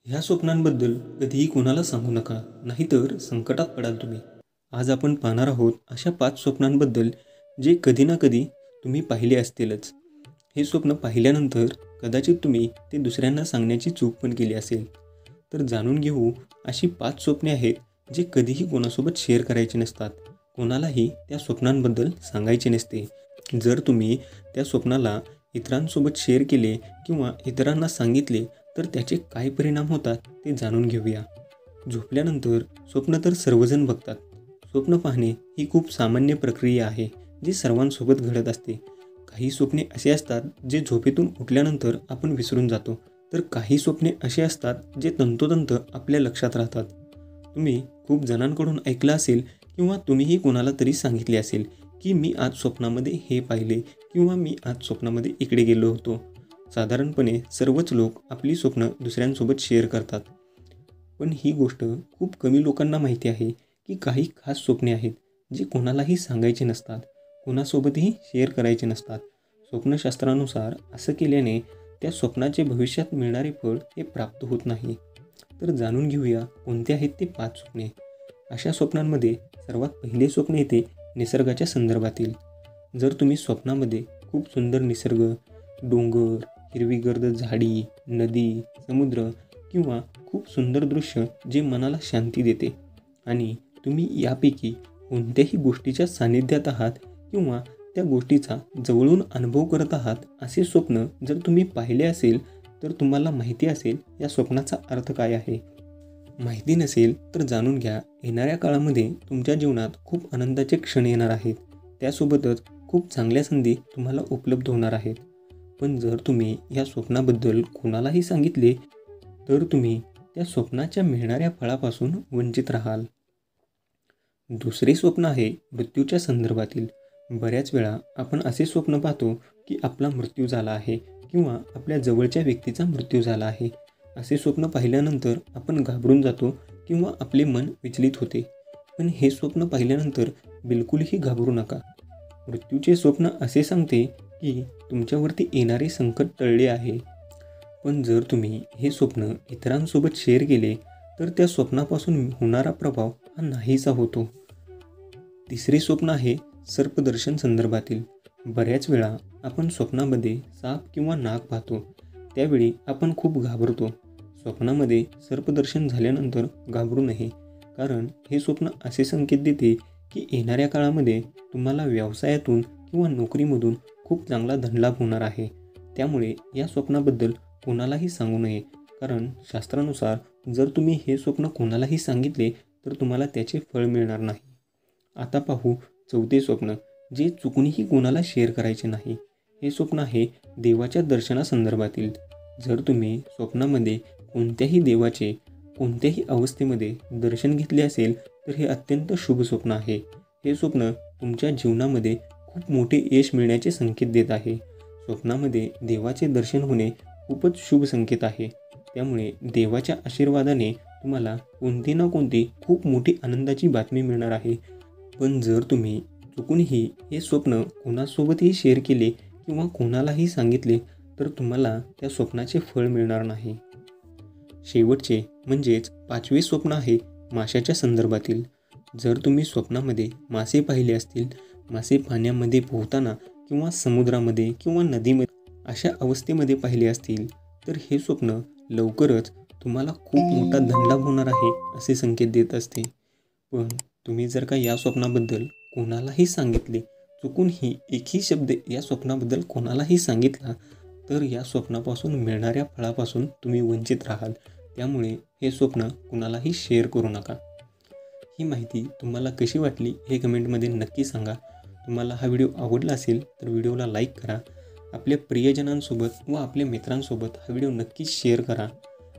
ह्या स्वप्नांबद्दल कधीही कोणाला सांगू नका, नाहीतर संकटात पडाल तुम्ही. आज आपण पाहणार आहोत अशा 5 स्वप्नांबद्दल जे कधी ना कधी तुम्ही पाहिले असतीलच. हे स्वप्न पाहिल्यानंतर कदाचित तुम्ही ते दुसऱ्यांना सांगण्याची चूक पण केली असेल. तर जाणून घेऊ अशी 5 स्वप्ने आहेत जे कधीही कोणासोबत शेअर करायची नसतात. कोणालाही त्या स्वप्नांबद्दल सांगायचे नसते. जर तुम्ही त्या स्वप्नाला इतरांसोबत शेअर केले किंवा इतरांना सांगितले तर त्याचे काय परिणाम होतात ते जाणून घेऊया. झोपल्यानंतर स्वप्न तर सर्वजण बघतात. स्वप्न पाहणे ही खूप सामान्य प्रक्रिया आहे जी सर्वांसोबत घडत असते. काही स्वप्ने असे असतात जे झोपेतून उठल्यानंतर आपण विसरून जातो, तर काही स्वप्ने असे असतात जे तंतोतंत आपल्या लक्षात राहतात. तुम्ही खूप जणांकडून ऐकलं असेल किंवा तुम्हीही कोणाला तरी सांगितले असेल की मी आज स्वप्नामध्ये हे पाहिले किंवा मी आज स्वप्नामध्ये इकडे गेलो होतो. साधारणपणे सर्वच लोक आपली स्वप्न दुसऱ्यांसोबत शेअर करतात. पण ही गोष्ट खूप कमी लोकांना माहिती आहे की काही खास स्वप्ने आहेत जी कोणालाही सांगायचे नसतात, कोणासोबतही शेअर करायचे नसतात. स्वप्नशास्त्रानुसार असं केल्याने त्या स्वप्नाचे भविष्यात मिळणारे फळ हे प्राप्त होत नाही. तर जाणून घेऊया कोणते आहेत ते 5 स्वप्ने. अशा स्वप्नांमध्ये सर्वात पहिले स्वप्न येते निसर्गाच्या संदर्भातील. जर तुम्ही स्वप्नामध्ये खूप सुंदर निसर्ग, डोंगर, हिरवीगर्द झाडी, नदी, समुद्र किंवा खूप सुंदर दृश्य जे मनाला शांती देते आणि तुम्ही यापैकी कोणत्याही गोष्टीच्या सानिध्यात आहात किंवा त्या गोष्टीचा जवळून अनुभव करत आहात, असे स्वप्न जर तुम्ही पाहिले असेल तर तुम्हाला माहिती असेल या स्वप्नाचा अर्थ काय आहे. माहिती नसेल तर जाणून घ्या. येणाऱ्या काळामध्ये तुमच्या जीवनात खूप आनंदाचे क्षण येणार आहेत. त्यासोबतच खूप चांगल्या संधी तुम्हाला उपलब्ध होणार आहेत. पण जर तुम्ही या स्वप्नाबद्दल कोणालाही सांगितले तर तुम्ही त्या स्वप्नाच्या मिळणाऱ्या फळापासून वंचित राहाल. दुसरे स्वप्न आहे मृत्यूच्या संदर्भातील. बऱ्याच वेळा आपण असे स्वप्न पाहतो की आपला मृत्यू झाला आहे किंवा आपल्या जवळच्या व्यक्तीचा मृत्यू झाला आहे. असे स्वप्न पाहिल्यानंतर आपण घाबरून जातो किंवा आपले मन विचलित होते. पण हे स्वप्न पाहिल्यानंतर बिलकुलही घाबरू नका. मृत्यूचे स्वप्न असे सांगते की तुमच्यावरती येणारे संकट टळले आहे. पण जर तुम्ही हे स्वप्न इतरांसोबत शेअर केले तर त्या स्वप्नापासून होणारा प्रभाव हा नाहीसा होतो. तिसरे स्वप्न आहे सर्पदर्शन संदर्भातील. बऱ्याच वेळा आपण स्वप्नामध्ये साप किंवा नाग पाहतो, त्यावेळी आपण खूप घाबरतो. स्वप्नामध्ये सर्पदर्शन झाल्यानंतर घाबरू नये, कारण हे स्वप्न असे संकेत देते की येणाऱ्या काळामध्ये तुम्हाला व्यवसायातून किंवा नोकरीमधून खूप चांगला धनलाभ होणार आहे. त्यामुळे या स्वप्नाबद्दल कोणालाही सांगू नये, कारण शास्त्रानुसार जर तुम्ही हे स्वप्न कोणालाही सांगितले तर तुम्हाला त्याचे फळ मिळणार नाही. आता पाहू चौथे स्वप्न, जे चुकूनही कोणाला शेअर करायचे नाही. हे स्वप्न आहे देवाच्या दर्शनासंदर्भातील. जर तुम्ही स्वप्नामध्ये कोणत्याही देवाचे कोणत्याही अवस्थेमध्ये दर्शन घेतले असेल तर हे अत्यंत शुभ स्वप्न आहे. हे स्वप्न तुमच्या जीवनामध्ये खूप मोठे यश मिळण्याचे संकेत देत आहे. स्वप्नामध्ये देवाचे दर्शन होणे खूपच शुभ संकेत आहे. त्यामुळे देवाच्या आशीर्वादाने तुम्हाला कोणती ना कोणती खूप मोठी आनंदाची बातमी मिळणार आहे. पण जर तुम्ही चुकूनही हे स्वप्न कोणासोबतही शेअर केले किंवा कोणालाही सांगितले तर तुम्हाला त्या स्वप्नाचे फळ मिळणार नाही. शेवटचे म्हणजेच 5वे स्वप्न आहे माशाच्या संदर्भातील. जर तुम्ही स्वप्नामध्ये मासे पाहिले असतील, मासे पाण्यामध्ये पोहताना किंवा समुद्रामध्ये किंवा नदीमध्ये अशा अवस्थेमध्ये पाहिले असतील तर हे स्वप्न लवकरच तुम्हाला खूप मोठा धनलाभ होणार आहे असे संकेत देत असते. पण तुम्ही जर का या स्वप्नाबद्दल कोणालाही सांगितले, चुकूनही एकही शब्द या स्वप्नाबद्दल कोणालाही सांगितला तर या स्वप्नापासून मिळणाऱ्या फळापासून तुम्ही वंचित राहाल. त्यामुळे हे स्वप्न कुणालाही शेअर करू नका. ही माहिती तुम्हाला कशी वाटली हे कमेंटमध्ये नक्की सांगा. तुम्हाला हा व्हिडिओ आवडला असेल तर व्हिडिओला लाईक करा. आपल्या प्रियजनांसोबत व आपल्या मित्रांसोबत हा व्हिडिओ नक्कीच शेअर करा.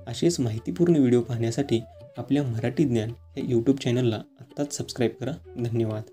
असेच माहितीपूर्ण व्हिडिओ पाहण्यासाठी आपल्या मराठी ज्ञान या यूट्यूब चॅनलला आत्ताच सबस्क्राईब करा. धन्यवाद.